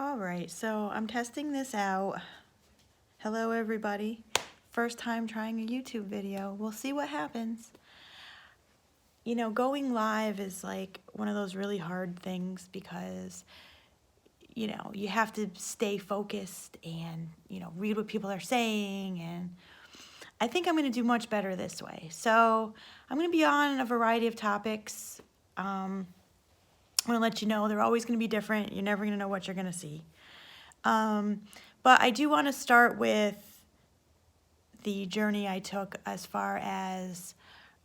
All right, so I'm testing this out. Hello, everybody. First time trying a YouTube video. We'll see what happens. You know, going live is like one of those really hard things because, you know, you have to stay focused and, you know, read what people are saying. And I think I'm going to do much better this way. So I'm going to be on a variety of topics. I'm going to let you know they're always going to be different. You're never going to know what you're going to see. But I do want to start with the journey I took as far as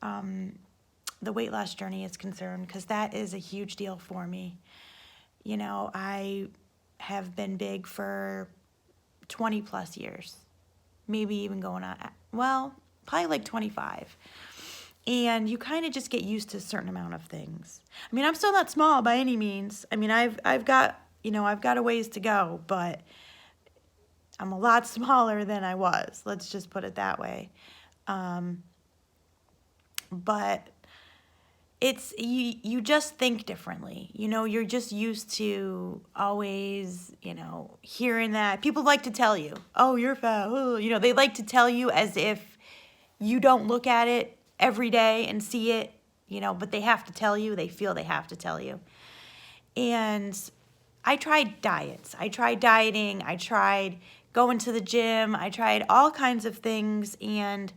the weight loss journey is concerned, because that is a huge deal for me. You know, I have been big for 20 plus years, maybe even going on, well, probably like 25. And you kind of just get used to a certain amount of things. I mean, I'm still not small by any means. I mean, I've got, you know, I've got a ways to go, but I'm a lot smaller than I was. Let's just put it that way. But it's, you just think differently. You know, you're just used to always, you know, hearing that. People like to tell you, oh, you're fat. Oh, you know, they like to tell you as if you don't look at it every day and see it, you know, but they have to tell you. They feel they have to tell you. And I tried diets. I tried dieting. I tried going to the gym. I tried all kinds of things, and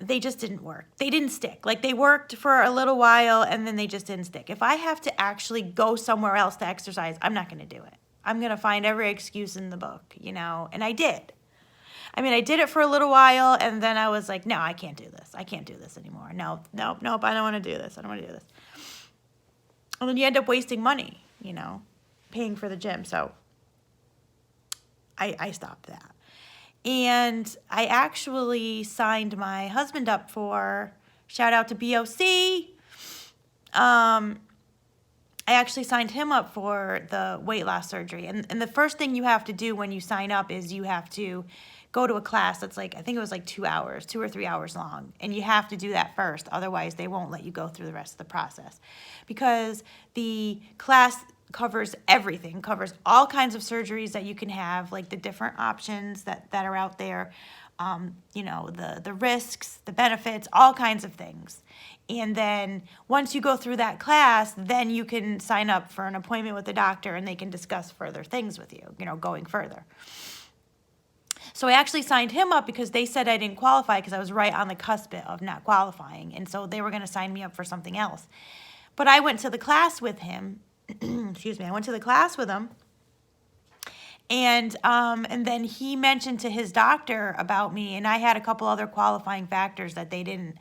they just didn't work. They didn't stick. Like, they worked for a little while, and then they just didn't stick. If I have to actually go somewhere else to exercise, I'm not going to do it. I'm going to find every excuse in the book, you know, and I did. I mean, I did it for a little while, and then I was like, no, I can't do this. I can't do this anymore. Nope, I don't want to do this. I don't want to do this. And then you end up wasting money, you know, paying for the gym. So I stopped that. And I actually signed my husband up for, shout out to BOC. I actually signed him up for the weight loss surgery. And the first thing you have to do when you sign up is you have to go to a class that's like, I think it was like 2 hours, 2 or 3 hours long. And you have to do that first. Otherwise, they won't let you go through the rest of the process. Because the class covers everything, covers all kinds of surgeries that you can have, like the different options that are out there, you know, the risks, the benefits, all kinds of things. And then once you go through that class, then you can sign up for an appointment with the doctor, and they can discuss further things with you, you know, going further. So I actually signed him up because they said I didn't qualify because I was right on the cusp of not qualifying. And so they were going to sign me up for something else. But I went to the class with him. Excuse me. I went to the class with him. And then he mentioned to his doctor about me. And I had a couple other qualifying factors that they didn't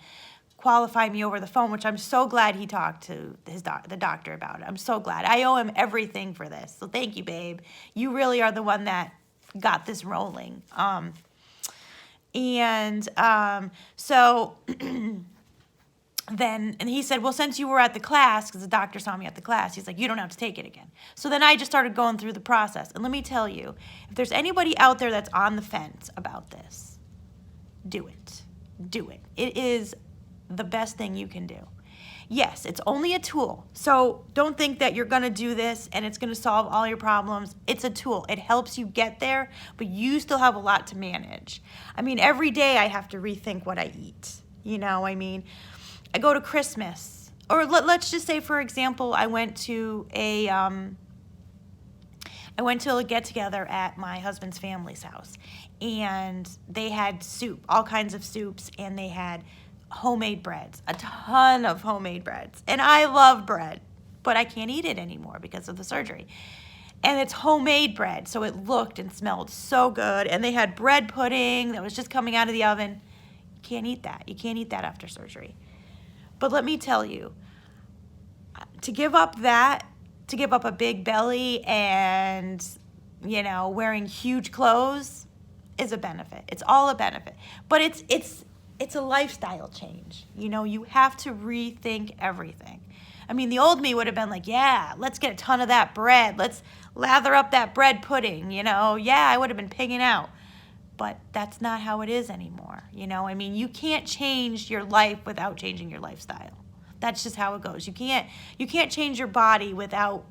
qualify me over the phone, which I'm so glad he talked to the doctor about it. I'm so glad. I owe him everything for this. So thank you, babe. You really are the one that got this rolling. So then, and he said, well, since you were at the class, because the doctor saw me at the class, he's like, you don't have to take it again. So then I just started going through the process. And let me tell you, if there's anybody out there that's on the fence about this, do it. Do it. It is the best thing you can do. Yes, it's only a tool. So don't think that you're going to do this and it's going to solve all your problems. It's a tool. It helps you get there, but you still have a lot to manage. I mean, every day I have to rethink what I eat. You know, I mean, I go to Christmas, or let's just say, for example, I went to a get-together at my husband's family's house, and they had soup, all kinds of soups, and they had homemade breads, a ton of homemade breads. And I love bread, but I can't eat it anymore because of the surgery. And it's homemade bread, so it looked and smelled so good. And they had bread pudding that was just coming out of the oven. You can't eat that. You can't eat that after surgery. But let me tell you, to give up that, to give up a big belly and, you know, wearing huge clothes is a benefit. It's all a benefit. But it's a lifestyle change. You know, you have to rethink everything. I mean, the old me would have been like, yeah, let's get a ton of that bread. Let's lather up that bread pudding, you know. Yeah, I would have been pigging out. But that's not how it is anymore. You know, I mean, you can't change your life without changing your lifestyle. That's just how it goes. You can't change your body without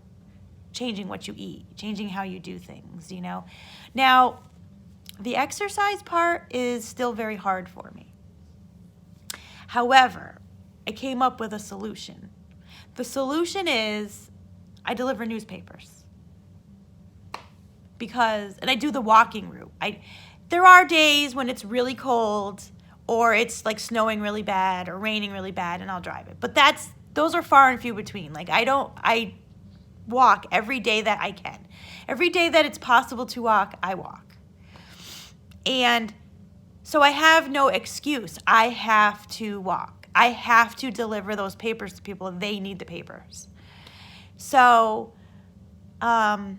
changing what you eat, changing how you do things, you know. Now, the exercise part is still very hard for me. However, I came up with a solution. The solution is I deliver newspapers. And I do the walking route. There are days when it's really cold or it's like snowing really bad or raining really bad and I'll drive it. But those are far and few between. Like I walk every day that I can. Every day that it's possible to walk, I walk. And so I have no excuse. I have to walk. I have to deliver those papers to people. They need the papers. So that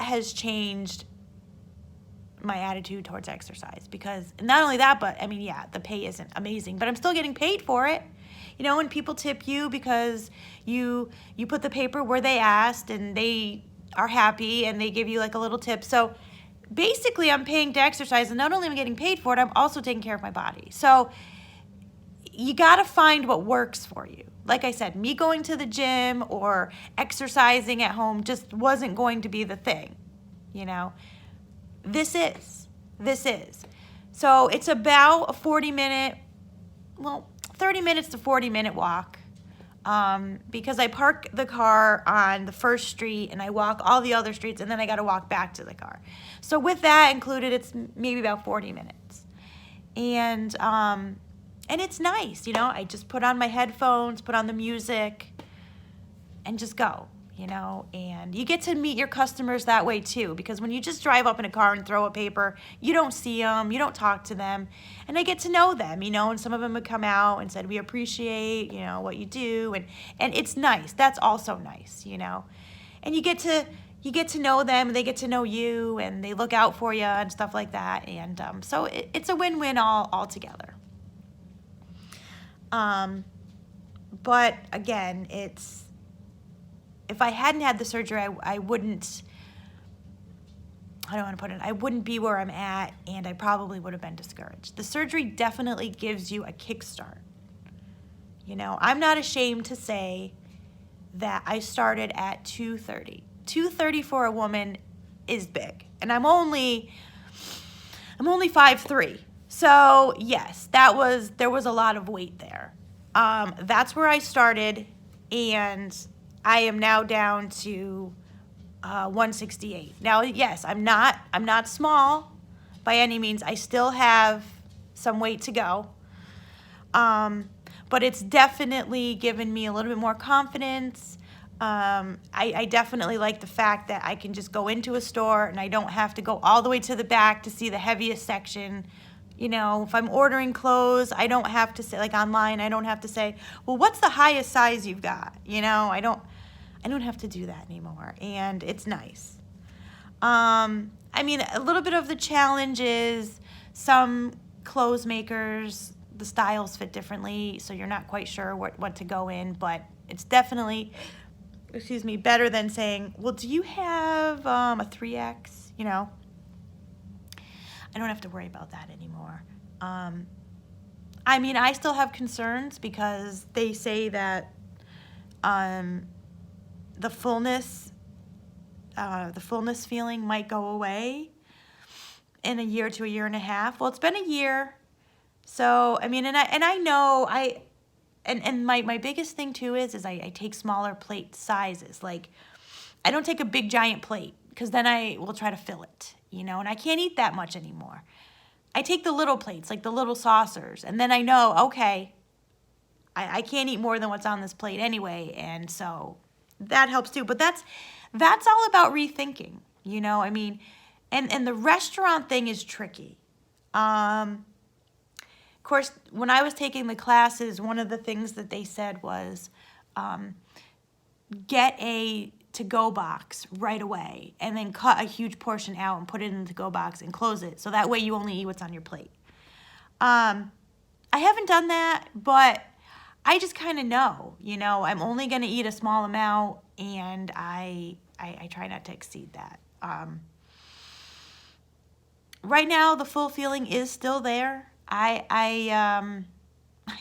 has changed my attitude towards exercise, because not only that, but I mean, yeah, the pay isn't amazing, but I'm still getting paid for it. You know, when people tip you because you put the paper where they asked and they are happy and they give you like a little tip. So basically I'm paying to exercise, and not only am I getting paid for it, I'm also taking care of my body. So you got to find what works for you. Like I said, me going to the gym or exercising at home just wasn't going to be the thing, you know. This is. So it's about a 30 minutes to 40-minute walk, because I park the car on the first street and I walk all the other streets, and then I got to walk back to the car. So with that included, it's maybe about 40 minutes. And it's nice, you know. I just put on my headphones, put on the music, and just go. You know, and you get to meet your customers that way too, because when you just drive up in a car and throw a paper, you don't see them, you don't talk to them, and I get to know them, you know, and some of them would come out and said, we appreciate, you know, what you do, and it's nice. That's also nice, you know, and you get to know them, they get to know you, and they look out for you and stuff like that, and so it's a win-win all together. But again, if I hadn't had the surgery, I wouldn't, I don't want to put it, I wouldn't be where I'm at, and I probably would have been discouraged. The surgery definitely gives you a kickstart. You know, I'm not ashamed to say that I started at 230. 230 for a woman is big, and I'm only 5'3". So yes, there was a lot of weight there. That's where I started, and I am now down to 168. Now, yes, I'm not small by any means. I still have some weight to go. But it's definitely given me a little bit more confidence. I definitely like the fact that I can just go into a store and I don't have to go all the way to the back to see the heaviest section. You know, if I'm ordering clothes, I don't have to say, like online, I don't have to say, well, what's the highest size you've got? You know, I don't have to do that anymore, and it's nice. I mean, a little bit of the challenge is some clothes makers, the styles fit differently, so you're not quite sure what to go in, but it's definitely, better than saying, well, do you have a 3X, you know? I don't have to worry about that anymore. I mean, I still have concerns because they say that the fullness feeling might go away in a year to a year and a half. Well, it's been a year, so I mean, and I know my biggest thing too is I take smaller plate sizes. Like, I don't take a big giant plate because then I will try to fill it, you know, and I can't eat that much anymore. I take the little plates, like the little saucers, and then I know, okay, I can't eat more than what's on this plate anyway, and so that helps too. But that's all about rethinking, you know. I mean, and the restaurant thing is tricky. Of course, when I was taking the classes, one of the things that they said was get a to-go box right away and then cut a huge portion out and put it in the to-go box and close it, so that way you only eat what's on your plate. I haven't done that, but I just kind of know, you know, I'm only going to eat a small amount, and I try not to exceed that. Right now, the full feeling is still there. I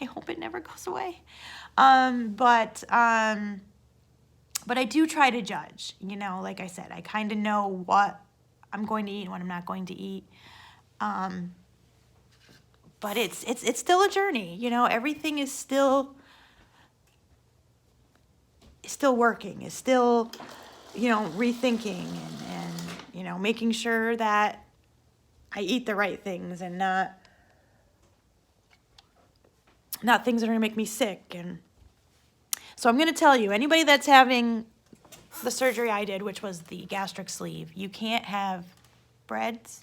hope it never goes away. But But I do try to judge, you know, like I said, I kind of know what I'm going to eat and what I'm not going to eat. But it's still a journey, you know, everything is still working, is still, you know, rethinking and, you know, making sure that I eat the right things and not things that are going to make me sick. And so I'm going to tell you, anybody that's having the surgery I did, which was the gastric sleeve, you can't have breads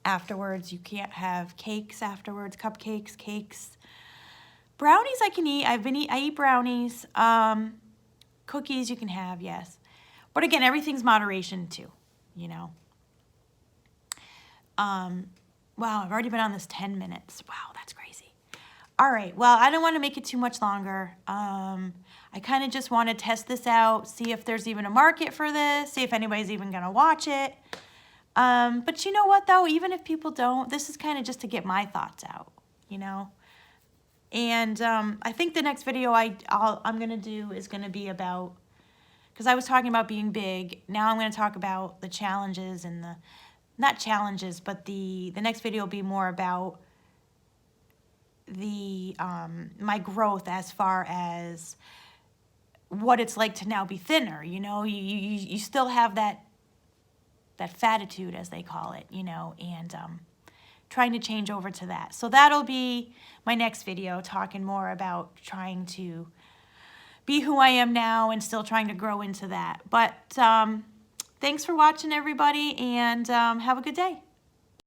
afterwards. You can't have cakes afterwards, cupcakes, cakes. Brownies I can eat. I eat brownies. Cookies you can have, yes. But again, everything's moderation too, you know. Wow, I've already been on this 10 minutes. Wow, that's crazy. All right, well, I don't want to make it too much longer. I kind of just want to test this out, see if there's even a market for this, see if anybody's even going to watch it. But you know what, though? Even if people don't, this is kind of just to get my thoughts out, you know? And I think the next video I'm going to do is going to be about, because I was talking about being big. Now I'm going to talk about the challenges and not challenges, but the next video will be more about my growth as far as what it's like to now be thinner. You know, you still have that fatitude, as they call it, you know, and trying to change over to that. So that'll be my next video, talking more about trying to be who I am now and still trying to grow into that. But thanks for watching, everybody, and have a good day.